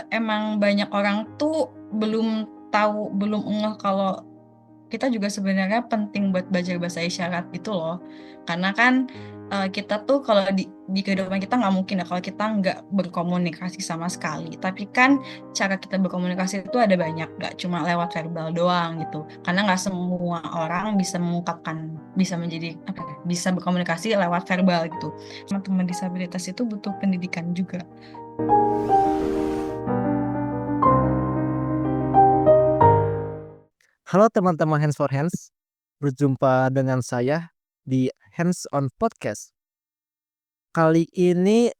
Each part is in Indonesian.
Emang banyak orang tuh belum tahu, belum ngeh kalau kita juga sebenarnya penting buat belajar bahasa isyarat itu loh. Karena kan kita tuh kalau di kehidupan kita nggak mungkin ya kalau kita nggak berkomunikasi sama sekali. Tapi kan cara kita berkomunikasi itu ada banyak, nggak cuma lewat verbal doang gitu. Karena nggak semua orang bisa mengungkapkan, bisa menjadi apa ya, bisa berkomunikasi lewat verbal gitu. Teman-teman disabilitas itu butuh pendidikan juga. Halo teman-teman Hands for Hands, berjumpa dengan saya di Hands on Podcast. Kali ini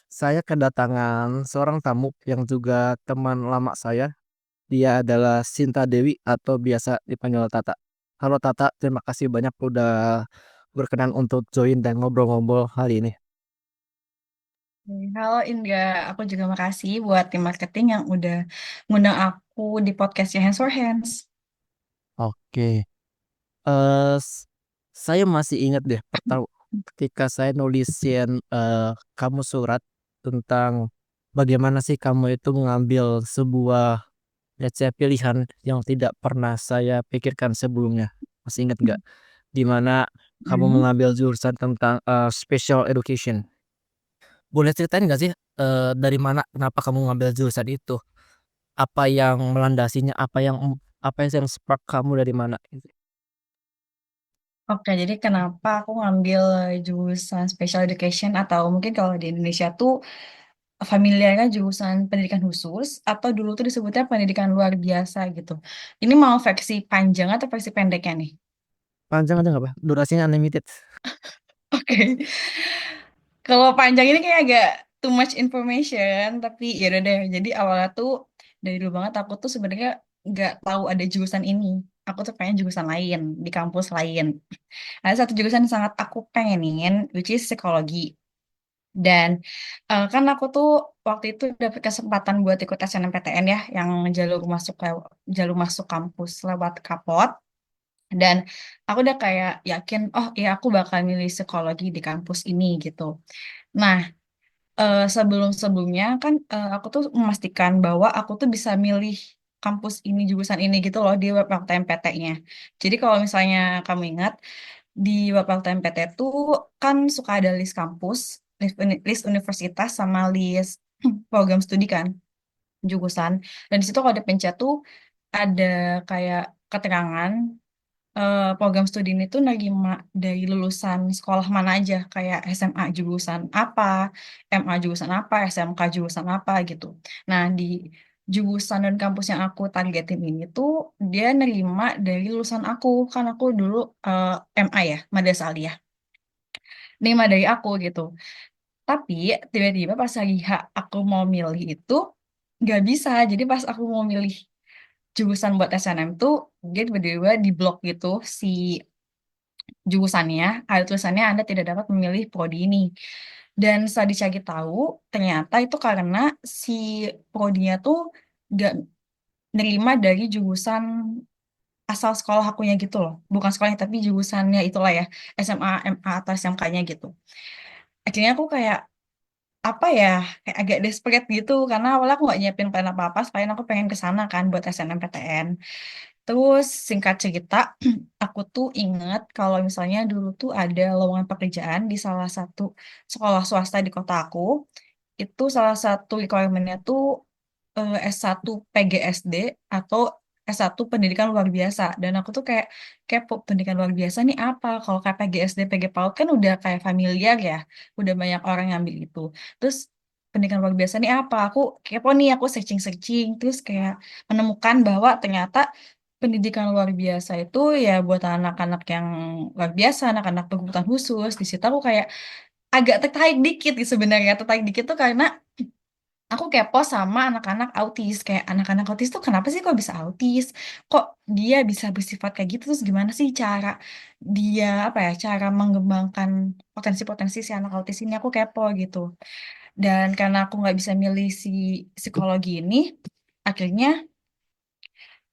saya kedatangan seorang tamu yang juga teman lama saya. Dia adalah Sinta Dewi atau biasa dipanggil Tata. Halo Tata, terima kasih banyak udah berkenan untuk join dan ngobrol-ngobrol hari ini. Halo Indra, aku juga makasih buat tim marketing yang udah ngundang aku di podcastnya Hands for Hands. Oke, saya masih ingat deh pertama ketika saya nulisin kamu surat tentang bagaimana sih kamu itu mengambil sebuah pilihan yang tidak pernah saya pikirkan sebelumnya. Masih ingat nggak? Di mana kamu Hmm. mengambil jurusan tentang special education. Boleh ceritain nggak sih dari mana kenapa kamu mengambil jurusan itu? Apa yang melandasinya? Apa yang spark kamu dari mana? Oke, jadi kenapa aku ngambil jurusan Special Education atau mungkin kalau di Indonesia tuh familiarnya jurusan pendidikan khusus atau dulu tuh disebutnya pendidikan luar biasa gitu. Ini mau versi panjang atau versi pendeknya nih? Panjang aja nggak apa? Durasinya unlimited. Oke. Kalau panjang ini kayak agak too much information, tapi ya udah deh. Jadi awalnya tuh dari dulu banget aku tuh sebenarnya nggak tahu ada jurusan ini. Aku tuh pengen jurusan lain di kampus lain. Ada satu jurusan yang sangat aku pengenin, which is psikologi. Dan kan aku tuh waktu itu dapet kesempatan buat ikut SNMPTN ya, yang jalur masuk kampus lewat Kapot. Dan aku udah kayak yakin, oh iya aku bakal milih psikologi di kampus ini gitu. Nah, sebelum-sebelumnya kan aku tuh memastikan bahwa aku tuh bisa milih kampus ini, jurusan ini gitu loh di web MPT-nya. Jadi kalau misalnya kamu ingat, di web MPT tuh kan suka ada list kampus, list universitas sama list program studi kan, jurusan. Dan di situ kalau dipencet tuh ada kayak keterangan program studi ini tuh nerima dari lulusan sekolah mana aja, kayak SMA jurusan apa, MA jurusan apa, SMK jurusan apa gitu. Nah, di jurusan dan kampus yang aku targetin ini tuh dia nerima dari lulusan aku, kan aku dulu eh, MA ya, Madrasah Aliyah. Nerima dari aku gitu. Tapi tiba-tiba pas lagi aku mau milih itu nggak bisa. Jadi pas aku mau milih jurusan buat SNM tuh dia tiba-tiba di blok gitu si jurusannya, ada tulisannya Anda tidak dapat memilih prodi ini. Dan setelah dicari tahu, ternyata itu karena si prodinya tuh gak nerima dari jurusan asal sekolah akunya gitu loh. Bukan sekolahnya, tapi jurusannya itulah ya, SMA, MA, atau SMK-nya gitu. Akhirnya aku kayak, apa ya, kayak agak desperate gitu, karena awalnya aku gak nyiapin plan apa-apa, selain aku pengen ke sana kan buat SNMPTN. Terus singkat cerita, aku tuh ingat kalau misalnya dulu tuh ada lowongan pekerjaan di salah satu sekolah swasta di kota aku. Itu salah satu requirement-nya tuh S1 PGSD atau S1 pendidikan luar biasa. Dan aku tuh kayak kepo pendidikan luar biasa nih apa? Kalau kayak PGSD, PGPAUD kan udah kayak familiar ya. Udah banyak orang yang ambil itu. Terus pendidikan luar biasa nih apa? Aku kepo nih, aku searching-searching. Terus kayak menemukan bahwa ternyata pendidikan luar biasa itu ya buat anak-anak yang luar biasa, anak-anak berkebutuhan khusus. Di situ aku kayak agak tertarik dikit sih sebenarnya. Tertarik dikit tuh karena aku kepo sama anak-anak autis. Kayak anak-anak autis tuh kenapa sih kok bisa autis? Kok dia bisa bersifat kayak gitu? Terus gimana sih cara dia, apa ya, cara mengembangkan potensi-potensi si anak autis ini? Aku kepo gitu. Dan karena aku nggak bisa milih si psikologi ini, akhirnya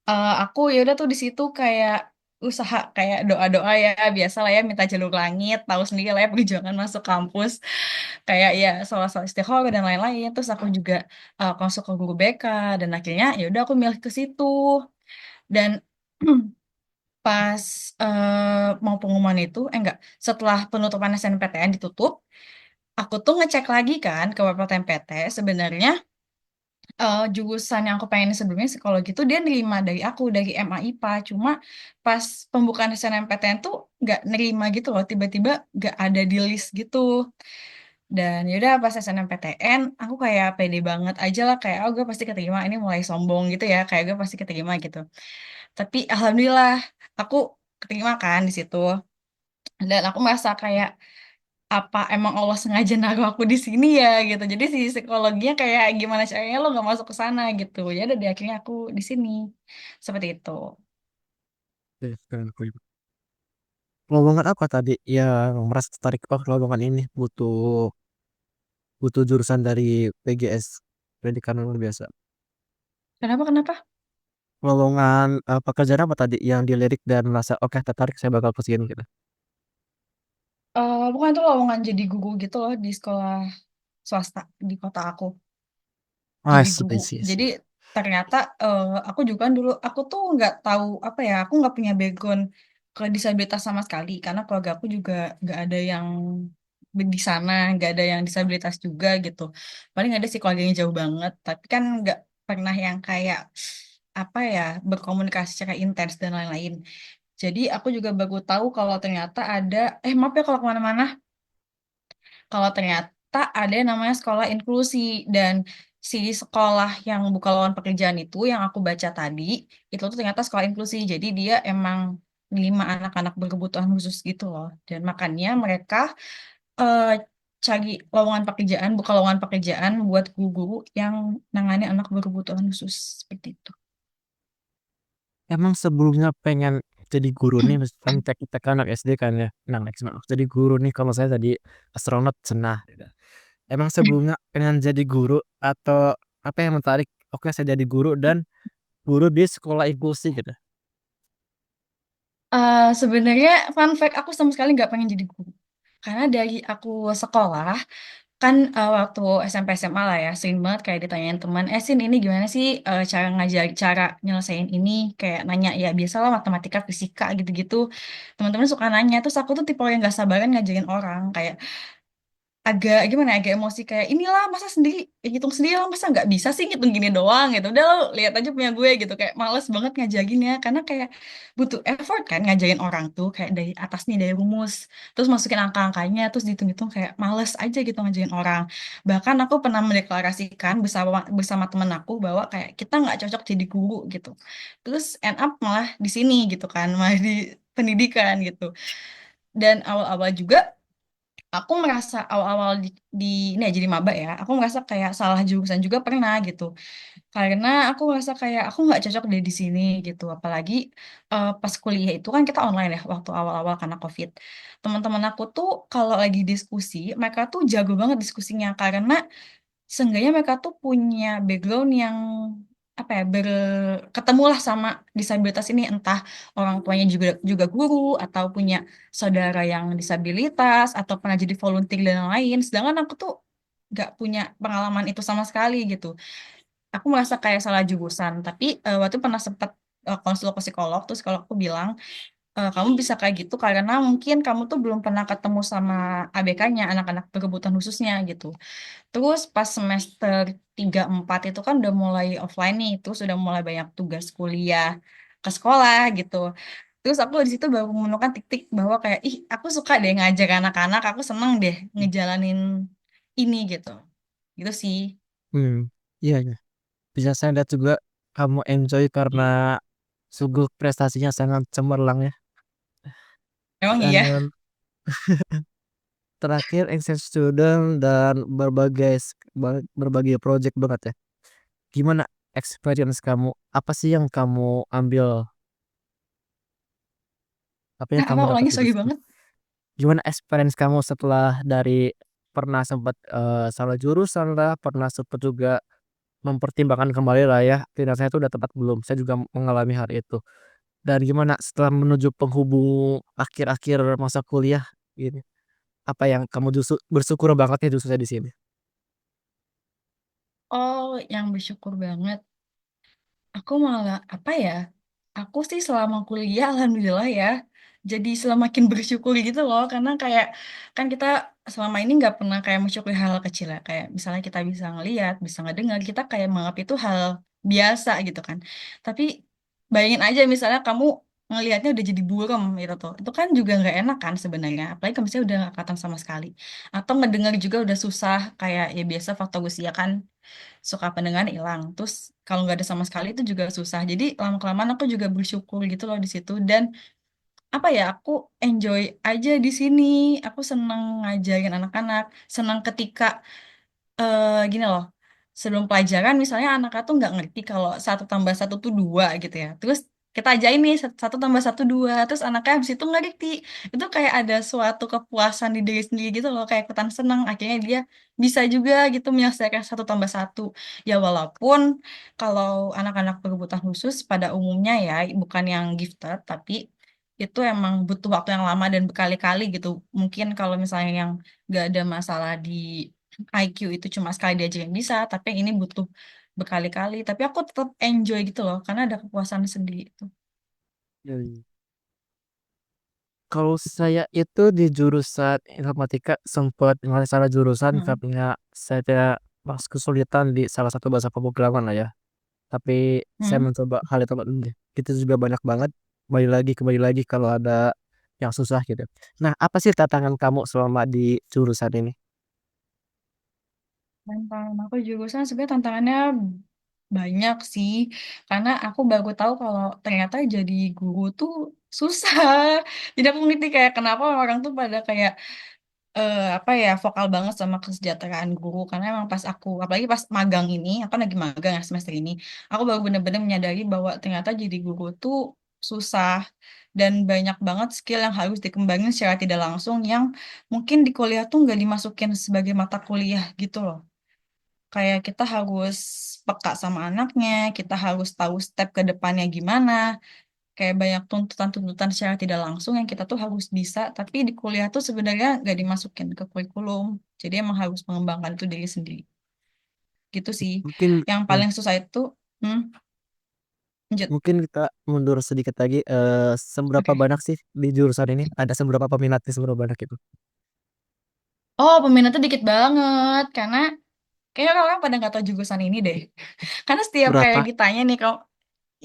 aku ya udah tuh di situ kayak usaha kayak doa-doa ya, biasa lah ya, minta jalur langit, tahu sendiri lah ya perjuangan masuk kampus, kayak ya soal-soal istiqoroh dan lain-lain. Terus aku juga masuk ke guru BK, dan akhirnya ya udah aku milih ke situ. Dan pas mau pengumuman itu, enggak, setelah penutupan SNPTN ditutup, aku tuh ngecek lagi kan ke web MPT sebenarnya jurusan yang aku pengen sebelumnya psikologi itu dia nerima dari aku dari MA IPA, cuma pas pembukaan SNMPTN tuh nggak nerima gitu loh, tiba-tiba nggak ada di list gitu. Dan yaudah pas SNMPTN aku kayak pede banget aja lah, kayak oh gue pasti keterima, ini mulai sombong gitu ya, kayak gue pasti keterima gitu. Tapi alhamdulillah aku keterima kan di situ, dan aku merasa kayak apa emang Allah sengaja naruh aku di sini ya gitu. Jadi si psikologinya kayak gimana caranya lo nggak masuk ke sana gitu. Ya udah di akhirnya aku di sini. Seperti itu. Keren, keren. Lowongan apa tadi yang merasa tertarik? Oh, lowongan ini butuh butuh jurusan dari PGS, pendidikan luar biasa. Kenapa kenapa? Lowongan pekerjaan apa tadi yang dilirik dan merasa oke tertarik saya bakal ke sini gitu. Bukan itu lowongan jadi guru gitu loh di sekolah swasta di kota aku. Ah, Jadi I see, guru. I see, I Jadi see. ternyata aku juga kan dulu aku tuh nggak tahu apa ya, aku nggak punya background ke disabilitas sama sekali karena keluarga aku juga nggak ada yang di sana, nggak ada yang disabilitas juga gitu. Paling ada sih keluarganya jauh banget, tapi kan nggak pernah yang kayak apa ya berkomunikasi secara intens dan lain-lain. Jadi aku juga baru tahu kalau ternyata ada maaf ya kalau kemana-mana, kalau ternyata ada yang namanya sekolah inklusi, dan si sekolah yang buka lowongan pekerjaan itu yang aku baca tadi itu tuh ternyata sekolah inklusi, jadi dia emang 5 anak-anak berkebutuhan khusus gitu loh, dan makanya mereka eh, cari lowongan pekerjaan, buka lowongan pekerjaan buat guru-guru yang nangani anak berkebutuhan khusus seperti itu. Emang sebelumnya pengen jadi guru nih, kan kita kan anak SD kan ya. Nah, next jadi guru nih kalau saya tadi astronot cenah. Emang sebelumnya pengen jadi guru atau apa yang menarik? Oke, saya jadi guru dan guru di sekolah inklusi gitu. Sebenarnya fun fact aku sama sekali nggak pengen jadi guru, karena dari aku sekolah kan waktu SMP SMA lah ya sering banget kayak ditanyain teman, Sin ini gimana sih cara ngajar, cara nyelesain ini, kayak nanya ya biasalah matematika fisika gitu-gitu, teman-teman suka nanya, terus aku tuh tipe yang gak sabaran ngajarin orang, kayak agak gimana ya, agak emosi kayak inilah masa sendiri hitung sendiri lah, masa nggak bisa sih ngitung gini doang gitu, udah lo lihat aja punya gue gitu, kayak males banget ngajarinnya karena kayak butuh effort kan ngajarin orang tuh, kayak dari atas nih dari rumus terus masukin angka-angkanya terus dihitung-hitung, kayak males aja gitu ngajarin orang. Bahkan aku pernah mendeklarasikan bersama bersama temen aku bahwa kayak kita nggak cocok jadi guru gitu, terus end up malah di sini gitu kan, malah di pendidikan gitu. Dan awal-awal juga aku merasa awal-awal di ini ya, jadi maba ya, aku merasa kayak salah jurusan juga pernah gitu, karena aku merasa kayak aku nggak cocok deh di sini gitu, apalagi pas kuliah itu kan kita online ya waktu awal-awal karena COVID. Teman-teman aku tuh kalau lagi diskusi mereka tuh jago banget diskusinya, karena seenggaknya mereka tuh punya background yang apa ya, ketemulah sama disabilitas ini, entah orang tuanya juga juga guru atau punya saudara yang disabilitas atau pernah jadi volunteer dan lain-lain. Sedangkan aku tuh nggak punya pengalaman itu sama sekali gitu. Aku merasa kayak salah jurusan. Tapi waktu itu pernah sempat konsul ke psikolog, terus kalau aku bilang kamu bisa kayak gitu karena mungkin kamu tuh belum pernah ketemu sama ABK-nya, anak-anak berkebutuhan khususnya gitu. Terus pas semester 3 4 itu kan udah mulai offline nih, terus udah mulai banyak tugas kuliah ke sekolah gitu. Terus aku di situ baru menemukan titik bahwa kayak ih aku suka deh ngajar anak-anak, aku seneng deh ngejalanin ini gitu. Gitu sih. Hmm, iya, iya. Bisa saya lihat juga kamu enjoy karena sungguh prestasinya sangat cemerlang ya. Emang iya. Dan terakhir exchange student dan berbagai project banget ya. Gimana experience kamu? Apa sih yang kamu ambil? Apa yang kamu Apa dapat ulangnya dari sorry situ? banget. Gimana experience kamu setelah dari pernah sempat salah jurusan lah, pernah sempat juga mempertimbangkan kembali lah ya, tidak saya itu udah tepat belum? Saya juga mengalami hal itu. Dan gimana setelah menuju penghubung akhir-akhir masa kuliah gini? Apa yang kamu justru bersyukur banget ya justru di sini? Oh, yang bersyukur banget. Aku malah apa ya? Aku sih selama kuliah alhamdulillah ya. Jadi semakin bersyukur gitu loh karena kayak kan kita selama ini nggak pernah kayak mensyukuri hal kecil ya. Kayak misalnya kita bisa ngelihat, bisa ngedengar, kita kayak menganggap itu hal biasa gitu kan. Tapi bayangin aja misalnya kamu ngelihatnya udah jadi buram gitu tuh. Itu kan juga nggak enak kan sebenarnya. Apalagi kalau misalnya udah nggak kelihatan sama sekali. Atau ngedengar juga udah susah kayak ya biasa faktor usia kan suka pendengaran hilang. Terus kalau nggak ada sama sekali itu juga susah. Jadi lama-kelamaan aku juga bersyukur gitu loh di situ. Dan apa ya, aku enjoy aja di sini. Aku seneng ngajarin anak-anak. Senang ketika gini loh. Sebelum pelajaran misalnya anak-anak tuh nggak ngerti kalau satu tambah satu tuh dua gitu ya. Terus kita ajain nih satu tambah satu dua. Terus anaknya habis itu ngerti. Itu kayak ada suatu kepuasan di diri sendiri gitu loh. Kayak ikutan seneng. Akhirnya dia bisa juga gitu menyelesaikan satu tambah satu. Ya walaupun kalau anak-anak berkebutuhan khusus pada umumnya ya bukan yang gifted tapi itu emang butuh waktu yang lama dan berkali-kali gitu. Mungkin kalau misalnya yang nggak ada masalah di IQ itu cuma sekali diajarin bisa, tapi yang ini butuh berkali-kali. Tapi aku tetap enjoy gitu loh, karena ada kepuasan sendiri itu. Ya, iya. Kalau saya itu di jurusan informatika sempat ngalih salah jurusan Hmm. karena saya pas kesulitan di salah satu bahasa pemrograman lah ya. Tapi saya Hmm. mencoba hal itu deh. Itu juga banyak banget. Kembali lagi kalau ada yang susah gitu. Nah, apa sih tantangan kamu selama di jurusan ini? Tantangan aku jurusan sebenarnya tantangannya banyak sih, karena aku baru tahu kalau ternyata jadi guru tuh susah. Jadi aku ngerti kayak kenapa orang tuh pada kayak apa ya vokal banget sama kesejahteraan guru karena emang pas aku apalagi pas magang ini aku kan lagi magang ya semester ini aku baru bener-bener menyadari bahwa ternyata jadi guru tuh susah dan banyak banget skill yang harus dikembangin secara tidak langsung yang mungkin di kuliah tuh nggak dimasukin sebagai mata kuliah gitu loh kayak kita harus peka sama anaknya kita harus tahu step ke depannya gimana kayak banyak tuntutan-tuntutan secara tidak langsung yang kita tuh harus bisa, tapi di kuliah tuh sebenarnya nggak dimasukin ke kurikulum. Jadi emang harus mengembangkan itu diri sendiri. Gitu sih. Mungkin Yang hmm, paling susah itu, hmm, lanjut. mungkin kita mundur sedikit lagi. Seberapa Oke. banyak sih di jurusan ini? Ada seberapa peminatnya seberapa banyak itu? Oh, peminatnya dikit banget, karena kayaknya orang pada nggak tahu jurusan ini deh. Karena setiap kayak Berapa? ditanya nih, kau,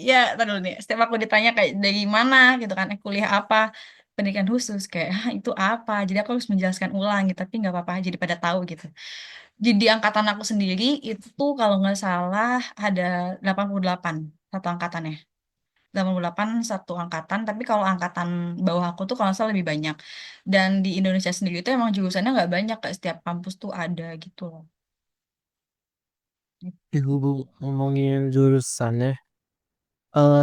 ya, tar dulu nih. Setiap aku ditanya kayak dari mana gitu kan, kuliah apa, pendidikan khusus kayak "Hah, itu apa?" Jadi aku harus menjelaskan ulang gitu, tapi nggak apa-apa, jadi pada tahu gitu. Jadi angkatan aku sendiri itu kalau nggak salah ada 88 satu angkatannya. 88 satu angkatan, tapi kalau angkatan bawah aku tuh kalau nggak salah lebih banyak. Dan di Indonesia sendiri itu emang jurusannya nggak banyak, Kak. Setiap kampus tuh ada gitu loh. Dihubung ngomongin jurusannya,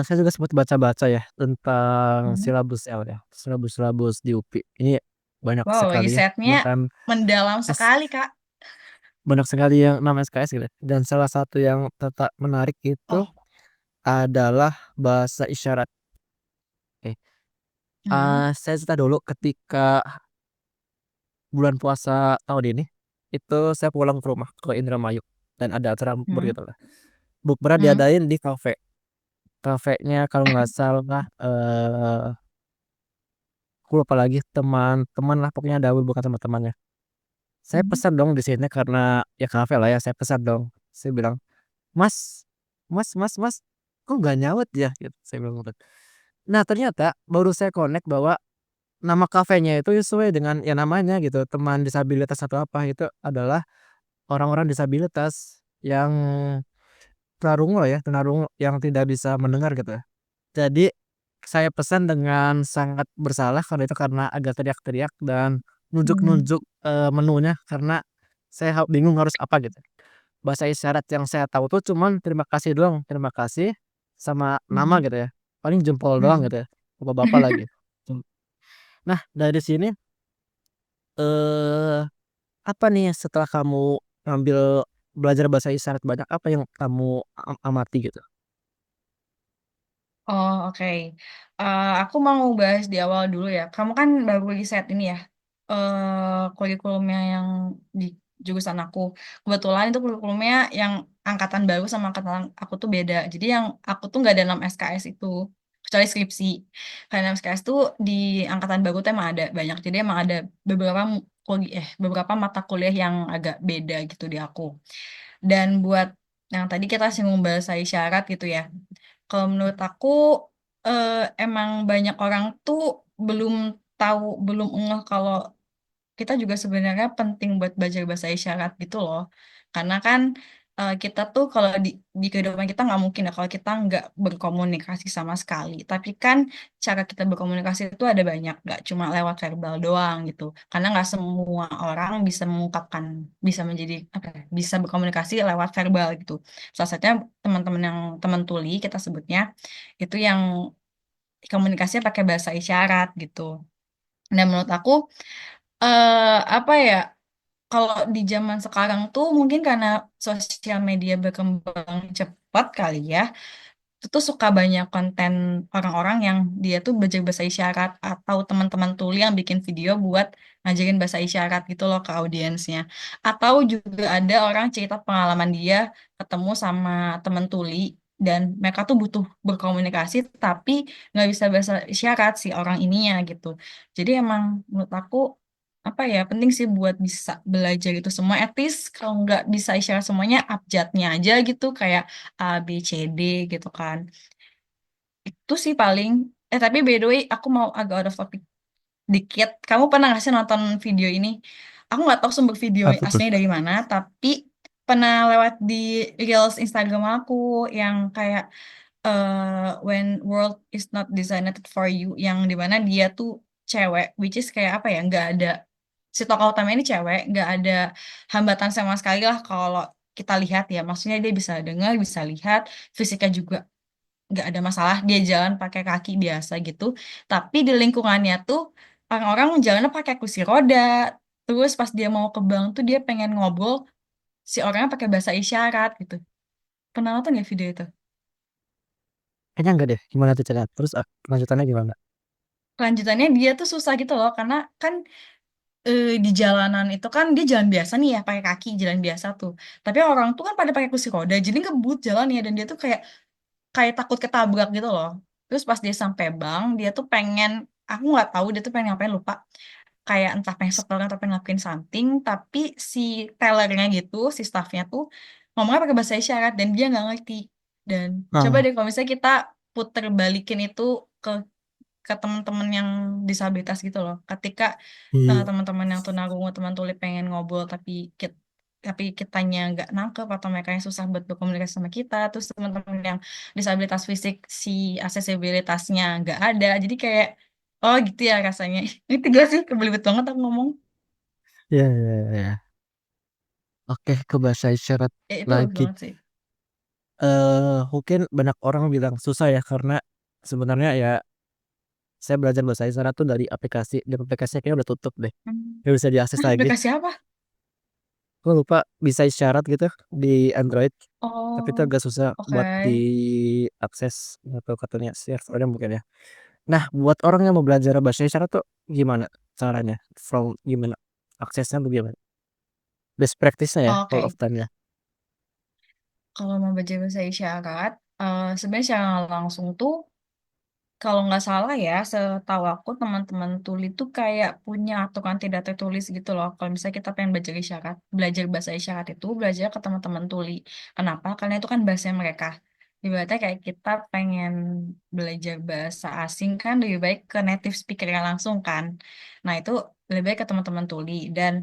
saya juga sempat baca-baca ya tentang Hmm. silabus L ya, silabus-silabus di UPI. Ini banyak Wow, sekali ya, risetnya bahkan mendalam S, sekali, Kak. banyak sekali yang nama SKS gitu. Dan salah satu yang tetap menarik itu Oh. adalah bahasa isyarat. Oke. Hmm. Saya cerita dulu ketika bulan puasa tahun ini, itu saya pulang ke rumah ke Indramayu dan ada acara bukber Hmm. gitu lah. Bukbernya Hmm. diadain di kafe. Kafenya kalau nggak salah aku lupa lagi teman-teman lah pokoknya ada bukan teman-temannya. Saya Hmm. pesan dong di sini karena ya kafe lah ya saya pesan dong. Saya bilang, "Mas, mas, kok nggak nyaut ya?" Gitu. Saya bilang gitu. Nah, ternyata baru saya connect bahwa nama kafenya itu sesuai dengan ya namanya gitu, teman disabilitas atau apa itu adalah orang-orang disabilitas yang tunarungu ya, tunarungu yang tidak bisa mendengar gitu ya. Jadi saya pesan dengan sangat bersalah karena itu karena agak teriak-teriak dan Hmm. nunjuk-nunjuk, menunya karena saya bingung harus apa gitu. Bahasa isyarat yang saya tahu tuh cuman terima kasih doang, terima kasih sama nama Hmm. gitu ya, paling jempol doang Hmm. gitu ya, bapak-bapak lagi. Nah dari sini, eee, apa nih setelah kamu ngambil belajar bahasa isyarat banyak, apa yang kamu amati gitu? Oh, oke. Aku mau bahas di awal dulu ya. Kamu kan baru riset ini ya, kurikulumnya yang di jurusan aku. Kebetulan itu kurikulumnya yang angkatan baru sama angkatan aku tuh beda. Jadi yang aku tuh nggak dalam SKS itu, kecuali skripsi. Karena SKS tuh di angkatan baru tuh emang ada banyak. Jadi emang ada beberapa mata kuliah yang agak beda gitu di aku. Dan buat yang tadi kita singgung bahasa isyarat gitu ya. Kalau menurut aku eh, emang banyak orang tuh belum tahu, belum ngeh kalau kita juga sebenarnya penting buat belajar bahasa isyarat gitu loh. Karena kan kita tuh kalau di kehidupan kita nggak mungkin ya kalau kita nggak berkomunikasi sama sekali. Tapi kan cara kita berkomunikasi itu ada banyak, nggak cuma lewat verbal doang gitu. Karena nggak semua orang bisa mengungkapkan, bisa menjadi apa ya, bisa berkomunikasi lewat verbal gitu. Salah satunya teman-teman yang teman tuli kita sebutnya itu yang komunikasinya pakai bahasa isyarat gitu. Dan menurut aku apa ya? Kalau di zaman sekarang tuh mungkin karena sosial media berkembang cepat kali ya, itu tuh suka banyak konten orang-orang yang dia tuh belajar bahasa isyarat atau teman-teman tuli yang bikin video buat ngajarin bahasa isyarat gitu loh ke audiensnya. Atau juga ada orang cerita pengalaman dia ketemu sama teman tuli dan mereka tuh butuh berkomunikasi tapi nggak bisa bahasa isyarat si orang ininya gitu. Jadi emang menurut aku apa ya penting sih buat bisa belajar itu semua etis kalau nggak bisa isyarat semuanya abjadnya aja gitu kayak A, B, C, D gitu kan. Itu sih paling. Tapi by the way, aku mau agak out of topic dikit. Kamu pernah nggak sih nonton video ini? Aku nggak tahu sumber video Apa tuh? aslinya dari mana, tapi pernah lewat di Reels Instagram aku yang kayak When World is Not Designed for You, yang dimana dia tuh cewek, which is kayak apa ya, nggak ada, si tokoh utama ini cewek, nggak ada hambatan sama sekali lah kalau kita lihat ya. Maksudnya dia bisa dengar, bisa lihat, fisiknya juga nggak ada masalah dia jalan pakai kaki biasa gitu tapi di lingkungannya tuh orang-orang jalannya pakai kursi roda terus pas dia mau ke bank tuh dia pengen ngobrol si orangnya pakai bahasa isyarat gitu. Pernah nonton nggak video itu? Kayaknya enggak deh. Gimana tuh cerita? Terus lanjutannya gimana? Kelanjutannya dia tuh susah gitu loh karena kan di jalanan itu kan dia jalan biasa nih ya pakai kaki jalan biasa tuh tapi orang tuh kan pada pakai kursi roda jadi ngebut jalan ya dan dia tuh kayak kayak takut ketabrak gitu loh. Terus pas dia sampai bank, dia tuh pengen, aku nggak tahu dia tuh pengen ngapain lupa. Kayak entah pengen setor atau pengen ngelakuin something, tapi si tellernya gitu, si staffnya tuh ngomongnya pakai bahasa isyarat dan dia nggak ngerti. Dan coba Nah, deh kalau misalnya kita puter balikin itu ke ke teman-teman yang disabilitas gitu loh. Ketika iya. teman-teman yang tunarungu, teman tuli pengen ngobrol tapi kitanya nggak nangkep atau mereka yang susah buat berkomunikasi sama kita, terus teman-teman yang disabilitas fisik si aksesibilitasnya nggak ada. Jadi kayak oh gitu ya rasanya. Ini tiga sih kebelibet banget aku ngomong. Iya, iya, iya. Oke, ke bahasa isyarat Itu bagus lagi. banget sih. Mungkin banyak orang bilang susah ya karena sebenarnya ya saya belajar bahasa isyarat tuh dari aplikasi, dan aplikasinya kayaknya udah tutup deh. Hmm. Nggak bisa diakses lagi. Aplikasi apa? Gue lupa bisa isyarat gitu di Android, tapi itu Oh, agak susah buat oke. diakses atau katanya servernya mungkin ya. Nah, buat orang yang mau belajar bahasa isyarat tuh gimana caranya? Gimana aksesnya tuh gimana? Best practice-nya ya, rule of Oke. time-nya. Kalau mau baca bahasa isyarat, sebenarnya secara nggak langsung tuh kalau nggak salah ya, setahu aku teman-teman tuli tuh kayak punya aturan tidak tertulis gitu loh. Kalau misalnya kita pengen belajar isyarat, belajar bahasa isyarat itu belajar ke teman-teman tuli. Kenapa? Karena itu kan bahasa mereka. Ibaratnya kayak kita pengen belajar bahasa asing kan lebih baik ke native speaker yang langsung kan. Nah itu lebih baik ke teman-teman tuli dan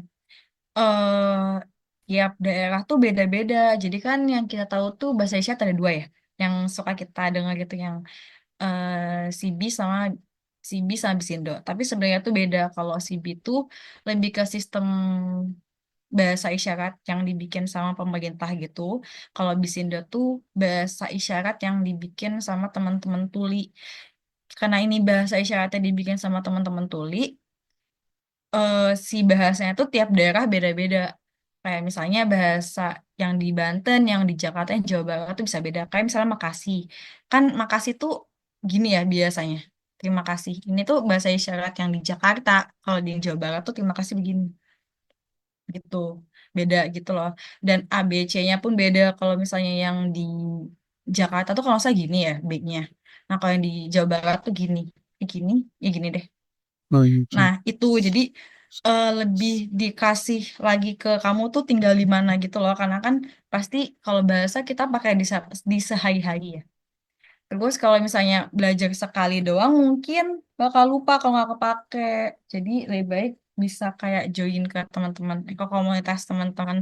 tiap daerah tuh beda-beda. Jadi kan yang kita tahu tuh bahasa isyarat ada dua ya. Yang suka kita dengar gitu yang CB sama CB sama Bisindo. Tapi sebenarnya tuh beda. Kalau CB tuh lebih ke sistem bahasa isyarat yang dibikin sama pemerintah gitu. Kalau Bisindo tuh bahasa isyarat yang dibikin sama teman-teman tuli. Karena ini bahasa isyaratnya dibikin sama teman-teman tuli, si bahasanya tuh tiap daerah beda-beda. Kayak misalnya bahasa yang di Banten, yang di Jakarta, yang Jawa Barat tuh bisa beda. Kayak misalnya Makasih. Kan Makasih tuh gini ya biasanya. Terima kasih. Ini tuh bahasa isyarat yang di Jakarta. Kalau di Jawa Barat tuh terima kasih begini. Gitu. Beda gitu loh. Dan ABC-nya pun beda. Kalau misalnya yang di Jakarta tuh kalau nggak salah gini ya B-nya. Nah kalau yang di Jawa Barat tuh gini. Gini, ya gini deh. Oh, iya. Nah itu jadi lebih dikasih lagi ke kamu tuh tinggal di mana gitu loh. Karena kan pasti kalau bahasa kita pakai di sehari-hari ya. Terus kalau misalnya belajar sekali doang mungkin bakal lupa kalau nggak kepake. Jadi lebih baik bisa kayak join ke teman-teman, ke komunitas teman-teman,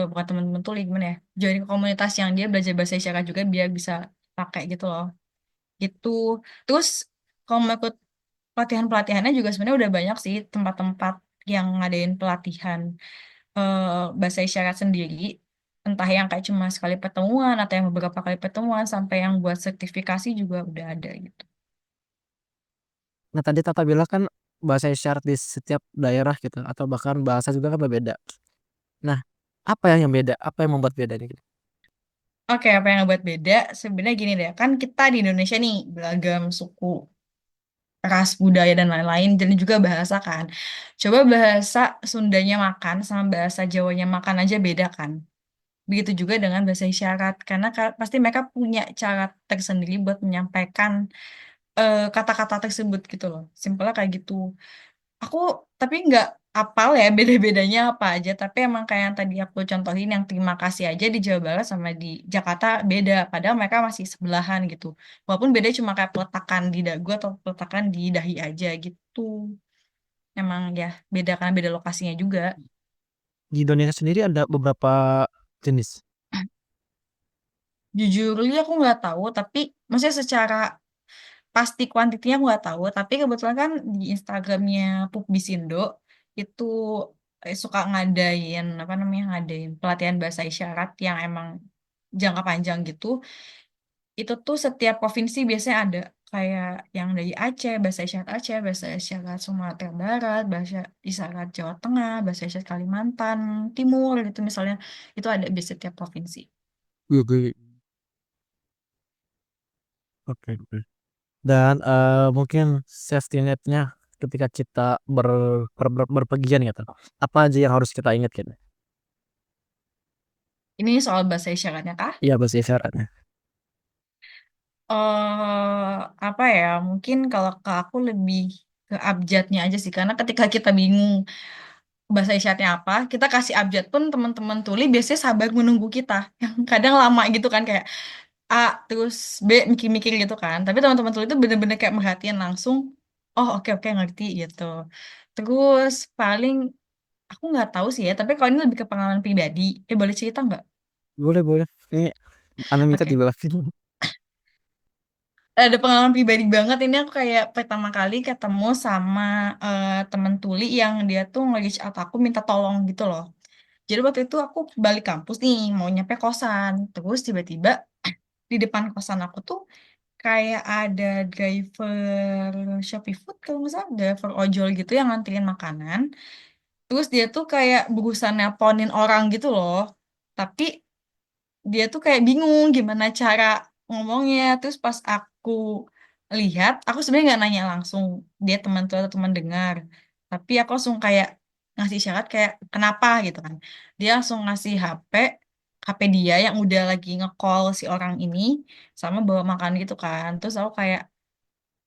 bukan teman-teman tuh gimana ya? Join ke komunitas yang dia belajar bahasa isyarat juga biar bisa pakai gitu loh. Gitu. Terus kalau mau ikut pelatihan-pelatihannya juga sebenarnya udah banyak sih tempat-tempat yang ngadain pelatihan eh, bahasa isyarat sendiri, entah yang kayak cuma sekali pertemuan atau yang beberapa kali pertemuan sampai yang buat sertifikasi juga udah ada gitu. Nah tadi Tata bilang kan bahasa isyarat di setiap daerah gitu atau bahkan bahasa juga kan berbeda. Nah, apa yang beda? Apa yang membuat beda nih? Oke, apa yang buat beda? Sebenarnya gini deh, kan kita di Indonesia nih beragam suku, ras, budaya dan lain-lain, dan juga bahasa kan. Coba bahasa Sundanya makan sama bahasa Jawanya makan aja beda kan. Begitu juga dengan bahasa isyarat, karena pasti mereka punya cara tersendiri buat menyampaikan kata-kata tersebut gitu loh. Simpelnya kayak gitu. Aku tapi nggak apal ya beda-bedanya apa aja. Tapi emang kayak yang tadi aku contohin yang terima kasih aja di Jawa Barat sama di Jakarta beda. Padahal mereka masih sebelahan gitu. Walaupun beda cuma kayak peletakan di dagu atau peletakan di dahi aja gitu. Emang ya beda karena beda lokasinya juga. Di Indonesia sendiri ada beberapa jenis. Jujur aja aku nggak tahu. Tapi maksudnya secara pasti kuantitinya aku nggak tahu, tapi kebetulan kan di Instagramnya Pupbisindo itu suka ngadain apa namanya ngadain pelatihan bahasa isyarat yang emang jangka panjang gitu. Itu tuh setiap provinsi biasanya ada kayak yang dari Aceh, bahasa isyarat Aceh, bahasa isyarat Sumatera Barat, bahasa isyarat Jawa Tengah, bahasa isyarat Kalimantan Timur gitu misalnya itu ada di setiap provinsi. Oke, oke, oke. Dan mungkin safety netnya ketika kita berpergian gitu. Apa aja yang harus kita ingat gitu? Ini soal bahasa isyaratnya kah? Iya bahasa isyaratnya. Apa ya mungkin kalau ke aku lebih ke abjadnya aja sih karena ketika kita bingung bahasa isyaratnya apa kita kasih abjad pun teman-teman tuli biasanya sabar menunggu kita yang kadang lama gitu kan kayak A terus B mikir-mikir gitu kan tapi teman-teman tuli itu bener-bener kayak merhatiin langsung oh oke oke ngerti gitu terus paling aku nggak tahu sih ya tapi kalau ini lebih ke pengalaman pribadi boleh cerita nggak? Boleh, boleh. Ini Anamita di Oke. bawah sini. Ada pengalaman pribadi banget ini aku kayak pertama kali ketemu sama temen tuli yang dia tuh nge-reach out aku minta tolong gitu loh. Jadi waktu itu aku balik kampus nih mau nyampe kosan. Terus tiba-tiba di depan kosan aku tuh kayak ada driver Shopee Food kalau nggak salah, driver ojol gitu yang nganterin makanan. Terus dia tuh kayak berusaha nelponin orang gitu loh. Tapi dia tuh kayak bingung gimana cara ngomongnya. Terus pas aku lihat, aku sebenarnya nggak nanya langsung dia teman tua atau teman dengar, tapi aku langsung kayak ngasih syarat kayak kenapa gitu kan. Dia langsung ngasih HP dia yang udah lagi nge-call si orang ini sama bawa makan gitu kan. Terus aku kayak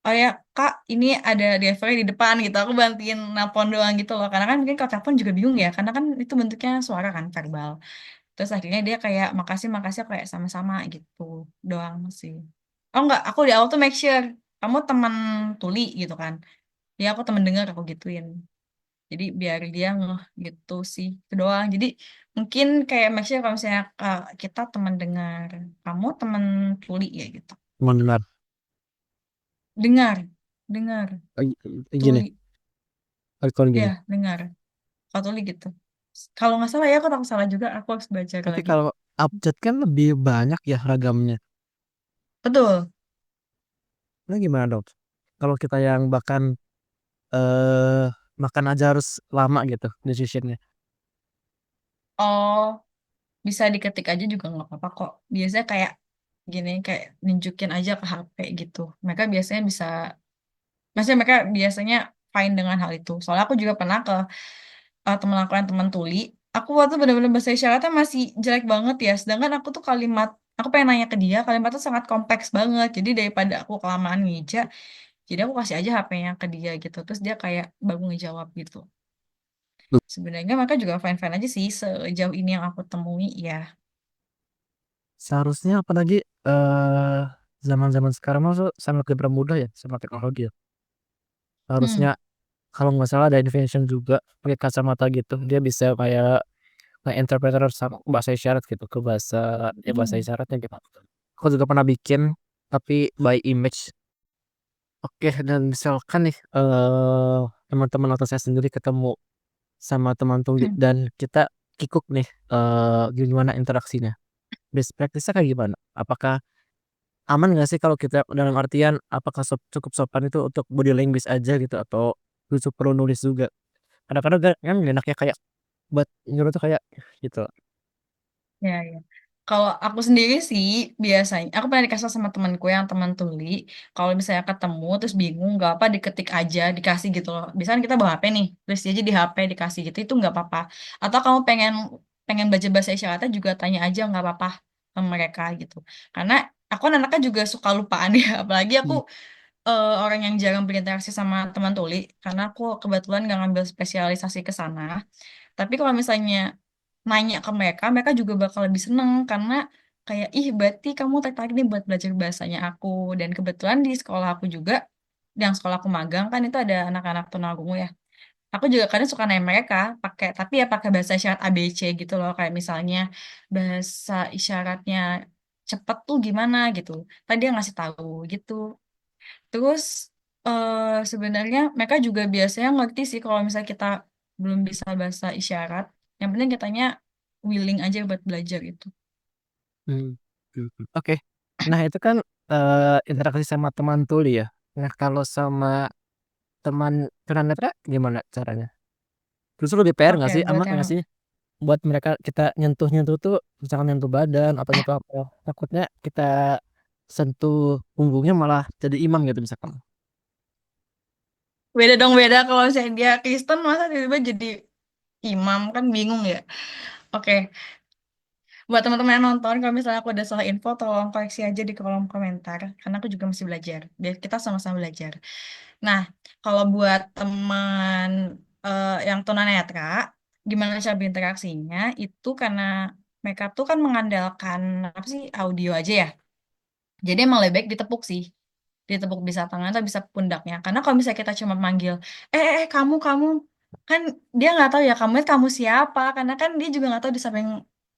oh ya kak ini ada drivernya di depan gitu aku bantuin nelpon doang gitu loh karena kan mungkin kalau telepon juga bingung ya karena kan itu bentuknya suara kan verbal. Terus akhirnya dia kayak makasih makasih aku kayak sama-sama gitu doang sih. Oh enggak, aku di awal tuh make sure kamu teman tuli gitu kan. Ya aku teman dengar aku gituin. Jadi biar dia ngeh gitu sih. Itu doang. Jadi mungkin kayak make sure kalau misalnya kita teman dengar, kamu teman tuli ya gitu. Mendengar. Dengar, dengar, Gini, tuli. kalau Ya, gini. dengar. Kalau tuli gitu. Kalau nggak salah ya aku takut salah juga. Aku harus belajar Tapi lagi. kalau abjad kan lebih banyak ya ragamnya. Betul. Nah gimana dong? Kalau kita yang bahkan eh makan aja harus lama gitu decisionnya. Oh, bisa diketik aja juga nggak apa-apa kok. Biasanya kayak gini kayak nunjukin aja ke HP gitu. Mereka biasanya bisa, maksudnya mereka biasanya fine dengan hal itu. Soalnya aku juga pernah ke temen aku yang teman tuli. Aku waktu bener-bener bahasa isyaratnya masih jelek banget ya. Sedangkan aku tuh aku pengen nanya ke dia, kalimat tuh sangat kompleks banget. Jadi daripada aku kelamaan ngeja, jadi aku kasih aja HP-nya ke dia gitu. Terus dia kayak baru ngejawab gitu. Loh, Sebenarnya mereka juga fine-fine aja sih sejauh ini yang aku temui ya. seharusnya apalagi eh zaman-zaman sekarang mah tuh sangat dipermudah ya sama teknologi ya. Harusnya Hmm. kalau nggak salah ada invention juga pakai kacamata gitu. Dia bisa kayak interpreter sama bahasa isyarat gitu ke bahasa ya bahasa Hmm. isyaratnya gitu. Aku juga pernah bikin tapi by image. Oke, dan misalkan nih teman-teman atau saya sendiri ketemu sama teman tuli Hmm. dan kita kikuk nih gimana interaksinya. Best practice-nya kayak gimana? Apakah aman nggak sih kalau kita dalam artian apakah cukup sopan itu untuk body language aja gitu atau justru perlu nulis juga? Kadang-kadang kan gak enaknya kayak buat nyuruh tuh kayak gitu. Ya, ya. Kalau aku sendiri sih biasanya, aku pernah dikasih sama temanku yang teman tuli. Kalau misalnya ketemu terus bingung, nggak apa diketik aja, dikasih gitu loh. Biasanya kita bawa HP nih, terus dia aja di HP dikasih gitu, itu nggak apa-apa. Atau kamu pengen pengen baca bahasa isyaratnya juga tanya aja nggak apa-apa sama mereka gitu. Karena aku kan anaknya juga suka lupaan ya, apalagi aku Hmm. orang yang jarang berinteraksi sama teman tuli, karena aku kebetulan nggak ngambil spesialisasi ke sana. Tapi kalau misalnya nanya ke mereka, mereka juga bakal lebih seneng karena kayak ih berarti kamu tertarik nih buat belajar bahasanya aku. Dan kebetulan di sekolah aku juga, yang sekolah aku magang kan itu ada anak-anak tunarungu ya. Aku juga kadang suka nanya mereka pakai, tapi ya pakai bahasa isyarat ABC gitu loh, kayak misalnya bahasa isyaratnya cepet tuh gimana gitu. Tadi dia ngasih tahu gitu. Terus sebenarnya mereka juga biasanya ngerti sih kalau misalnya kita belum bisa bahasa isyarat. Yang penting kitanya willing aja buat belajar itu. Hmm. Hmm. Oke. Nah, itu kan interaksi sama teman tuli ya. Nah, kalau sama teman tunanetra gimana caranya? Justru lebih PR nggak Oke, sih? buat Amat yang nggak sih? Buat mereka kita nyentuh-nyentuh tuh misalkan nyentuh badan apa nyentuh apa. Takutnya kita sentuh punggungnya malah jadi imam gitu misalkan. beda dong beda kalau misalnya dia Kristen masa tiba-tiba jadi imam kan bingung ya. Oke, buat teman-teman yang nonton kalau misalnya aku ada salah info tolong koreksi aja di kolom komentar karena aku juga masih belajar. Biar kita sama-sama belajar. Nah, kalau buat teman yang tunanetra, gimana cara berinteraksinya? Itu karena mereka tuh kan mengandalkan apa sih audio aja ya. Jadi emang lebih baik ditepuk sih, ditepuk bisa tangan atau bisa pundaknya. Karena kalau misalnya kita cuma manggil, kamu, kan dia nggak tahu ya kamu siapa. Karena kan dia juga nggak tahu di samping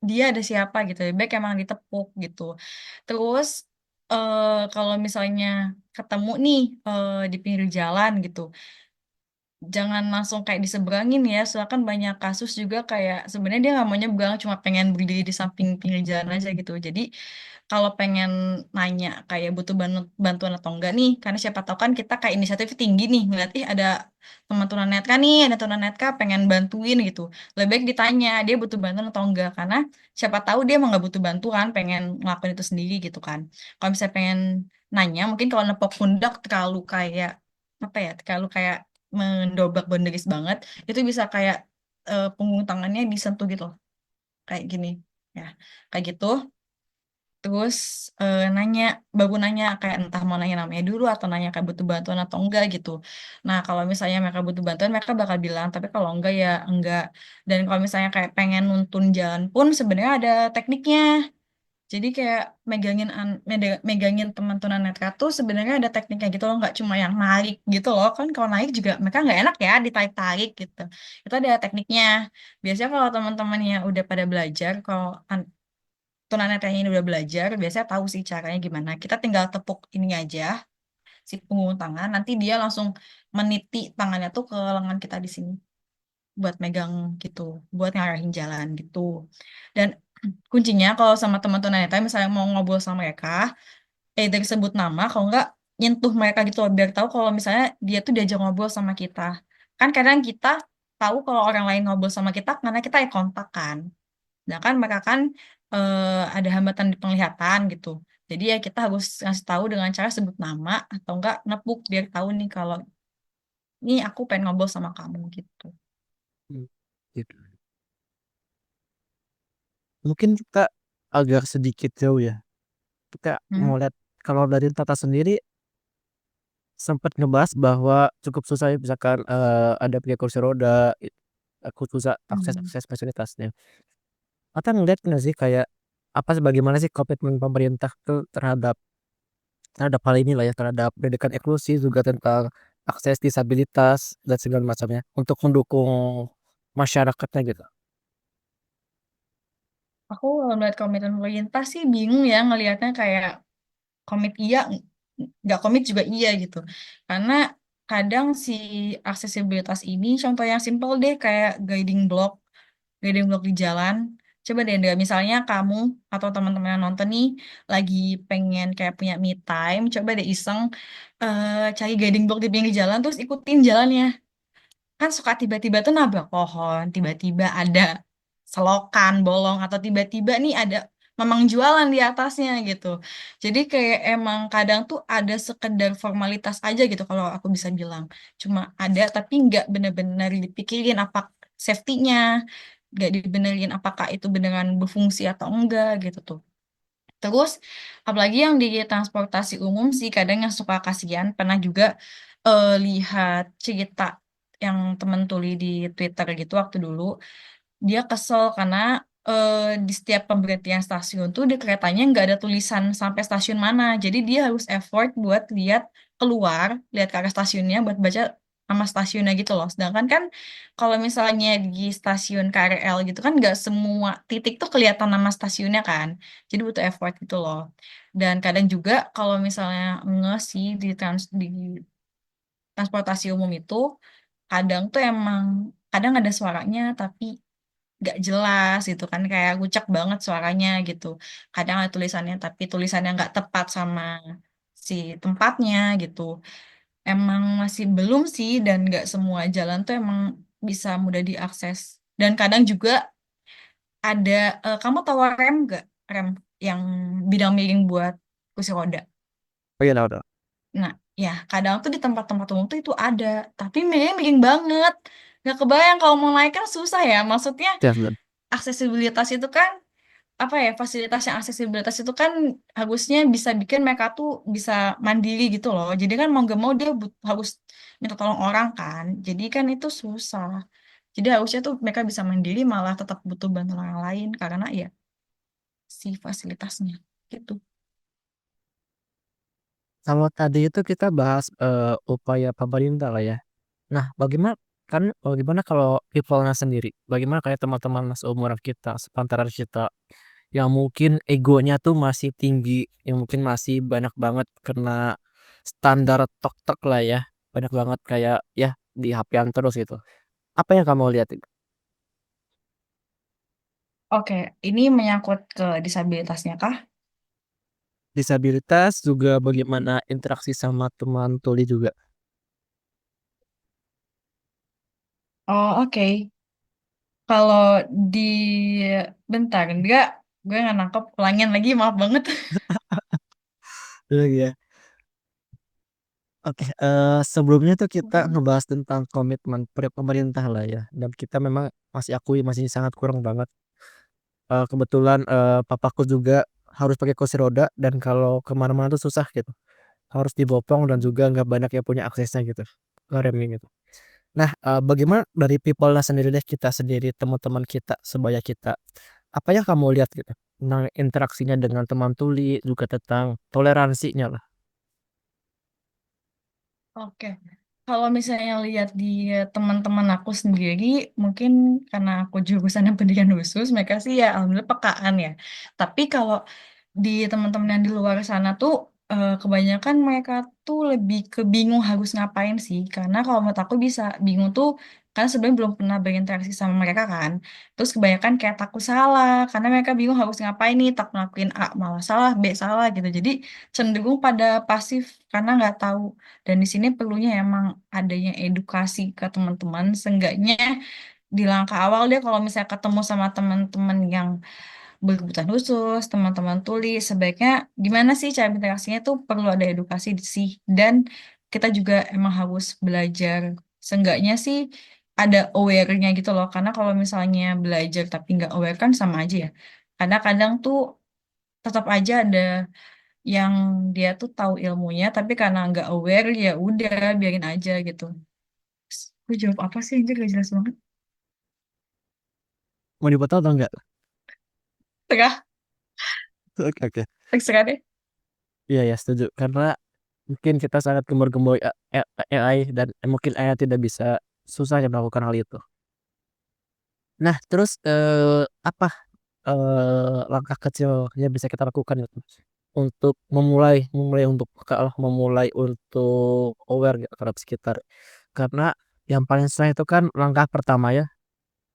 dia ada siapa gitu. Lebih baik emang ditepuk gitu. Terus kalau misalnya ketemu nih di pinggir jalan gitu, jangan langsung kayak diseberangin ya, soalnya kan banyak kasus juga kayak sebenarnya dia nggak mau nyebrang, cuma pengen berdiri di samping pinggir jalan aja gitu. Jadi kalau pengen nanya kayak butuh bantuan atau enggak nih, karena siapa tahu kan kita kayak inisiatif tinggi nih, ngeliat ih ada teman tunanetra nih, ada tunanetra pengen bantuin gitu. Lebih baik ditanya dia butuh bantuan atau enggak, karena siapa tahu dia emang nggak butuh bantuan, pengen ngelakuin itu sendiri gitu kan. Kalau misalnya pengen nanya, mungkin kalau nepok pundak terlalu kayak apa ya, terlalu kayak mendobrak bonderis banget, itu bisa kayak punggung tangannya disentuh gitu loh, kayak gini ya, kayak gitu. Terus nanya, baru nanya kayak entah mau nanya namanya dulu atau nanya kayak butuh bantuan atau enggak gitu. Nah kalau misalnya mereka butuh bantuan mereka bakal bilang, tapi kalau enggak ya enggak. Dan kalau misalnya kayak pengen nuntun jalan pun sebenarnya ada tekniknya. Jadi kayak megangin teman tunanetra tuh sebenarnya ada tekniknya gitu loh, nggak cuma yang narik gitu loh. Kan kalau naik juga mereka nggak enak ya ditarik-tarik gitu. Itu ada tekniknya. Biasanya kalau teman-temannya udah pada belajar, kalau tunanetranya ini udah belajar, biasanya tahu sih caranya gimana. Kita tinggal tepuk ini aja, si punggung tangan, nanti dia langsung meniti tangannya tuh ke lengan kita di sini buat megang gitu, buat ngarahin jalan gitu. Dan kuncinya kalau sama teman tunanetra misalnya mau ngobrol sama mereka, dari sebut nama, kalau nggak nyentuh mereka gitu loh, biar tahu kalau misalnya dia tuh diajak ngobrol sama kita. Kan kadang kita tahu kalau orang lain ngobrol sama kita karena kita kontak kan. Nah kan mereka kan ada hambatan di penglihatan gitu. Jadi ya kita harus ngasih tahu dengan cara sebut nama atau enggak nepuk biar tahu nih kalau ini aku pengen ngobrol sama kamu gitu. Hmm, gitu. Mungkin kita agak sedikit jauh ya. Kita Hmm. mau lihat kalau dari Tata sendiri sempat ngebahas bahwa cukup susah ya misalkan, ada pakai kursi roda, aku susah akses Hmm. akses fasilitasnya. Kakak ngeliat nggak sih kayak, apa sih bagaimana sih komitmen pemerintah tuh terhadap terhadap hal ini lah ya, terhadap pendidikan inklusif juga tentang akses disabilitas dan segala macamnya, untuk mendukung masyarakatnya gitu? Aku kalau melihat komitmen pemerintah sih bingung ya ngelihatnya kayak komit iya, nggak komit juga iya gitu. Karena kadang si aksesibilitas ini contoh yang simpel deh kayak guiding block di jalan. Coba deh, misalnya kamu atau teman-teman yang nonton nih lagi pengen kayak punya me time, coba deh iseng cari guiding block di pinggir jalan terus ikutin jalannya. Kan suka tiba-tiba tuh nabrak pohon, tiba-tiba ada selokan bolong atau tiba-tiba nih ada memang jualan di atasnya gitu. Jadi kayak emang kadang tuh ada sekedar formalitas aja gitu kalau aku bisa bilang. Cuma ada tapi nggak bener-bener dipikirin apa safety-nya, nggak dibenerin apakah itu beneran berfungsi atau enggak gitu tuh. Terus, apalagi yang di transportasi umum sih, kadang yang suka kasihan, pernah juga lihat cerita yang temen tuli di Twitter gitu waktu dulu, dia kesel karena di setiap pemberhentian stasiun tuh di keretanya nggak ada tulisan sampai stasiun mana. Jadi dia harus effort buat lihat keluar, lihat ke arah stasiunnya buat baca nama stasiunnya gitu loh. Sedangkan kan kalau misalnya di stasiun KRL gitu kan nggak semua titik tuh kelihatan nama stasiunnya kan. Jadi butuh effort gitu loh. Dan kadang juga kalau misalnya sih di transportasi umum itu kadang tuh emang kadang ada suaranya tapi gak jelas gitu kan kayak gucek banget suaranya gitu kadang ada tulisannya tapi tulisannya nggak tepat sama si tempatnya gitu emang masih belum sih dan nggak semua jalan tuh emang bisa mudah diakses dan kadang juga ada kamu tahu rem nggak rem yang bidang miring buat kursi roda. Oh iya, tahu tahu. Nah, ya kadang tuh di tempat-tempat umum tuh itu ada, tapi miring miring banget. Nggak kebayang kalau mau naik kan susah ya. Maksudnya Iya bener. aksesibilitas itu kan apa ya fasilitas yang aksesibilitas itu kan harusnya bisa bikin mereka tuh bisa mandiri gitu loh. Jadi kan mau gak mau dia harus minta tolong orang kan. Jadi kan itu susah. Jadi harusnya tuh mereka bisa mandiri malah tetap butuh bantuan orang lain karena ya si fasilitasnya gitu. Kalau tadi itu kita bahas, upaya pemerintah lah ya. Nah, bagaimana kalau people-nya sendiri? Bagaimana kayak teman-teman seumuran kita, sepantaran kita, yang mungkin egonya tuh masih tinggi, yang mungkin masih banyak banget kena standar tok-tok lah ya, banyak banget kayak ya di HP-an terus gitu. Apa yang kamu lihat itu? Oke, ini menyangkut ke disabilitasnya kah? Disabilitas juga bagaimana interaksi sama teman tuli juga. Oh, oke. Kalau di bentar, enggak, gue nggak nangkep. Ulangin lagi, maaf banget. Iya. Oke, sebelumnya tuh kita ngebahas tentang komitmen pemerintah lah ya, dan kita memang masih akui masih sangat kurang banget. Kebetulan, papaku juga harus pakai kursi roda dan kalau ke mana-mana tuh susah gitu, harus dibopong dan juga nggak banyak yang punya aksesnya gitu, ngeremnya gitu. Nah, bagaimana dari people-nya sendiri deh, kita sendiri, teman-teman kita, sebaya kita, apa yang kamu lihat gitu, tentang interaksinya dengan teman tuli, juga tentang toleransinya lah? Oke, kalau misalnya lihat di teman-teman aku sendiri, mungkin karena aku jurusan pendidikan khusus, mereka sih ya alhamdulillah pekaan ya. Tapi kalau di teman-teman yang di luar sana tuh, kebanyakan mereka tuh lebih ke bingung harus ngapain sih. Karena kalau menurut aku bisa bingung tuh, karena sebenarnya belum pernah berinteraksi sama mereka kan. Terus kebanyakan kayak takut salah, karena mereka bingung harus ngapain nih, takut ngelakuin A malah salah, B salah gitu. Jadi cenderung pada pasif karena nggak tahu dan di sini perlunya emang adanya edukasi ke teman-teman. Seenggaknya di langkah awal dia kalau misalnya ketemu sama teman-teman yang berkebutuhan khusus, teman-teman tuli, sebaiknya gimana sih cara interaksinya tuh perlu ada edukasi sih. Dan kita juga emang harus belajar, seenggaknya sih ada aware-nya gitu loh. Karena kalau misalnya belajar tapi nggak aware kan sama aja ya. Karena kadang tuh tetap aja ada yang dia tuh tahu ilmunya, tapi karena nggak aware ya udah biarin aja gitu. Gue jawab apa sih? Anjir gak jelas banget. Mau dipotong atau enggak? Tengah, Oke, oke. terserah deh. Iya, ya, setuju. Karena mungkin kita sangat gembar-gembor AI dan mungkin AI tidak bisa, susah ya melakukan hal itu. Nah, terus apa langkah kecil yang bisa kita lakukan itu untuk memulai memulai untuk peka lah, memulai untuk aware gitu terhadap sekitar. Karena yang paling susah itu kan langkah pertama ya,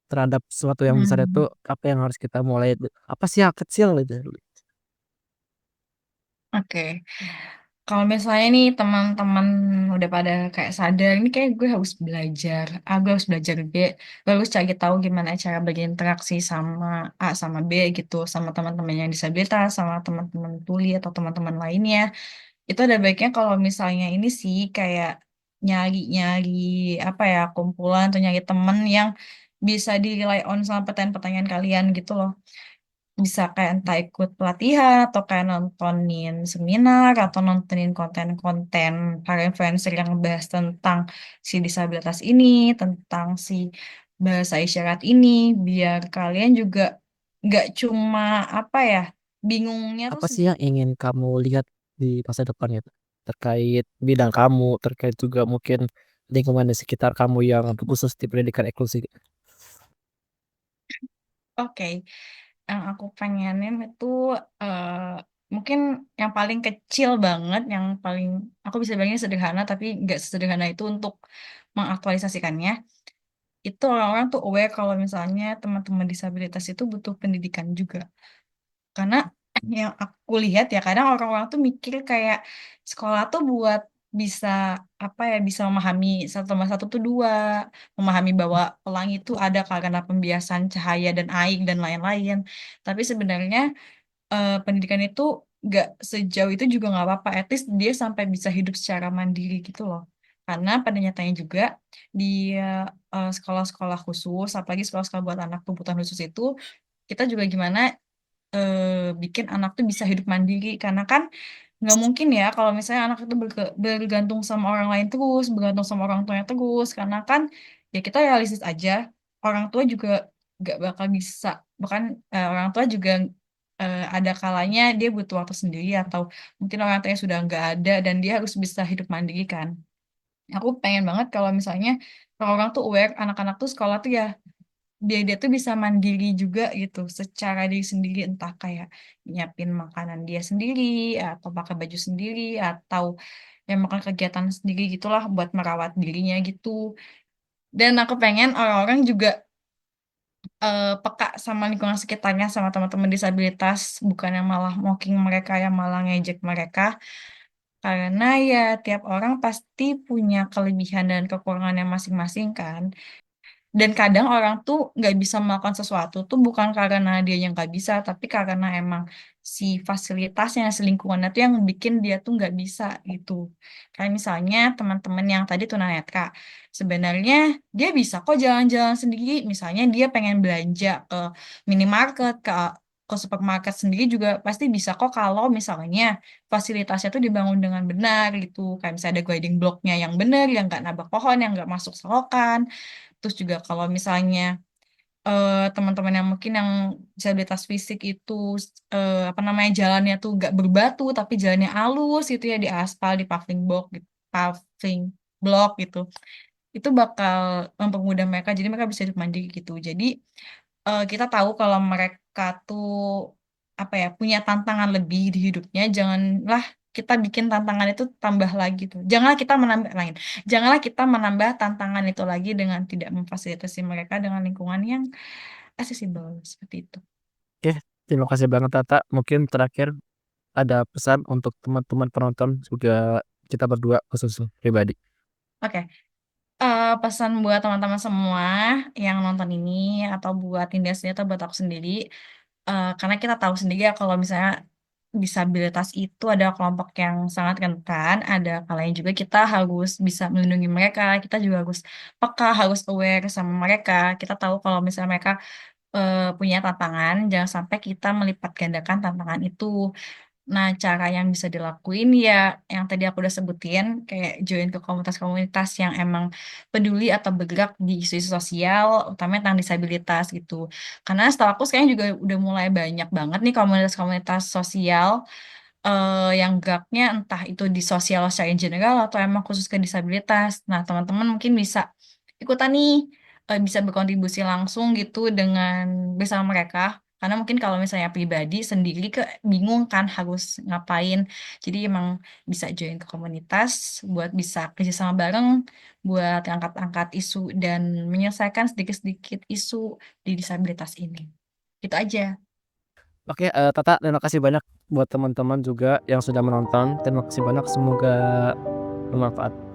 terhadap sesuatu yang besar itu Hmm. apa yang harus kita mulai itu, apa sih yang kecil gitu. Oke, kalau misalnya nih teman-teman udah pada kayak sadar, ini kayak gue harus belajar, gue harus belajar B, gue harus cari tahu gimana cara berinteraksi sama A sama B gitu, sama teman-teman yang disabilitas, sama teman-teman tuli atau teman-teman lainnya. Itu ada baiknya kalau misalnya ini sih kayak nyari-nyari apa ya kumpulan atau nyari temen yang bisa di rely on sama pertanyaan-pertanyaan kalian gitu loh. Bisa kayak entah ikut pelatihan atau kayak nontonin seminar atau nontonin konten-konten para influencer yang ngebahas tentang si disabilitas ini, tentang si bahasa isyarat ini, biar kalian juga nggak cuma apa ya, bingungnya tuh Apa sih yang ingin kamu lihat di masa depan itu terkait bidang kamu, terkait juga mungkin lingkungan di sekitar kamu yang khusus di pendidikan inklusif. oke. Yang aku pengenin itu eh, mungkin yang paling kecil banget, yang paling aku bisa bilangnya sederhana, tapi nggak sesederhana itu untuk mengaktualisasikannya. Itu orang-orang tuh aware kalau misalnya teman-teman disabilitas itu butuh pendidikan juga. Karena yang aku lihat ya kadang orang-orang tuh mikir kayak sekolah tuh buat bisa apa ya bisa memahami satu tambah satu tuh dua, memahami bahwa pelangi itu ada karena pembiasan cahaya dan air dan lain-lain. Tapi sebenarnya pendidikan itu nggak sejauh itu juga nggak apa-apa. At least dia sampai bisa hidup secara mandiri gitu loh. Karena pada nyatanya juga di sekolah-sekolah khusus, apalagi sekolah-sekolah buat anak kebutuhan khusus itu, kita juga gimana bikin anak tuh bisa hidup mandiri. Karena kan nggak mungkin ya kalau misalnya anak itu bergantung sama orang lain terus, bergantung sama orang tuanya terus. Karena kan ya kita realistis aja, orang tua juga nggak bakal bisa. Bahkan orang tua juga ada kalanya dia butuh waktu sendiri atau mungkin orang tuanya sudah nggak ada dan dia harus bisa hidup mandiri kan. Aku pengen banget kalau misalnya orang-orang tuh aware anak-anak tuh sekolah tuh ya dia tuh bisa mandiri juga gitu secara diri sendiri entah kayak nyiapin makanan dia sendiri atau pakai baju sendiri atau yang makan kegiatan sendiri gitulah buat merawat dirinya gitu. Dan aku pengen orang-orang juga peka sama lingkungan sekitarnya sama teman-teman disabilitas bukan yang malah mocking mereka yang malah ngejek mereka karena ya tiap orang pasti punya kelebihan dan kekurangannya masing-masing kan. Dan kadang orang tuh nggak bisa melakukan sesuatu tuh bukan karena dia yang nggak bisa, tapi karena emang si fasilitasnya, si lingkungannya tuh yang bikin dia tuh nggak bisa gitu. Kayak misalnya teman-teman yang tadi tunanetra, sebenarnya dia bisa kok jalan-jalan sendiri. Misalnya dia pengen belanja ke minimarket, ke supermarket sendiri juga pasti bisa kok kalau misalnya fasilitasnya tuh dibangun dengan benar gitu. Kayak misalnya ada guiding blocknya yang benar, yang nggak nabrak pohon, yang nggak masuk selokan. Terus juga kalau misalnya teman-teman yang mungkin yang disabilitas fisik itu apa namanya jalannya tuh gak berbatu tapi jalannya halus itu ya di aspal di paving block gitu itu bakal mempermudah mereka jadi mereka bisa hidup mandiri gitu jadi kita tahu kalau mereka tuh apa ya punya tantangan lebih di hidupnya janganlah kita bikin tantangan itu tambah lagi tuh janganlah kita menambah lain janganlah kita menambah tantangan itu lagi dengan tidak memfasilitasi mereka dengan lingkungan yang aksesibel seperti itu. Oke, terima kasih banget Tata. Mungkin terakhir ada pesan untuk teman-teman penonton juga kita berdua khusus pribadi. Oke, pesan buat teman-teman semua yang nonton ini atau buat Indah sendiri atau buat aku sendiri, karena kita tahu sendiri ya kalau misalnya disabilitas itu ada kelompok yang sangat rentan, ada kalanya juga kita harus bisa melindungi mereka, kita juga harus peka, harus aware sama mereka. Kita tahu kalau misalnya mereka punya tantangan, jangan sampai kita melipat gandakan tantangan itu. Nah, cara yang bisa dilakuin ya yang tadi aku udah sebutin, kayak join ke komunitas-komunitas yang emang peduli atau bergerak di isu-isu sosial, utamanya tentang disabilitas gitu. Karena setahu aku sekarang juga udah mulai banyak banget nih komunitas-komunitas sosial yang geraknya entah itu di sosial secara in general atau emang khusus ke disabilitas. Nah, teman-teman mungkin bisa ikutan nih, bisa berkontribusi langsung gitu dengan bersama mereka. Karena mungkin kalau misalnya pribadi sendiri bingung kan harus ngapain. Jadi emang bisa join ke komunitas buat bisa kerjasama bareng, buat angkat-angkat isu dan menyelesaikan sedikit-sedikit isu di disabilitas ini. Gitu aja. Oke, Tata, terima kasih banyak buat teman-teman juga yang sudah menonton. Terima kasih banyak, semoga bermanfaat.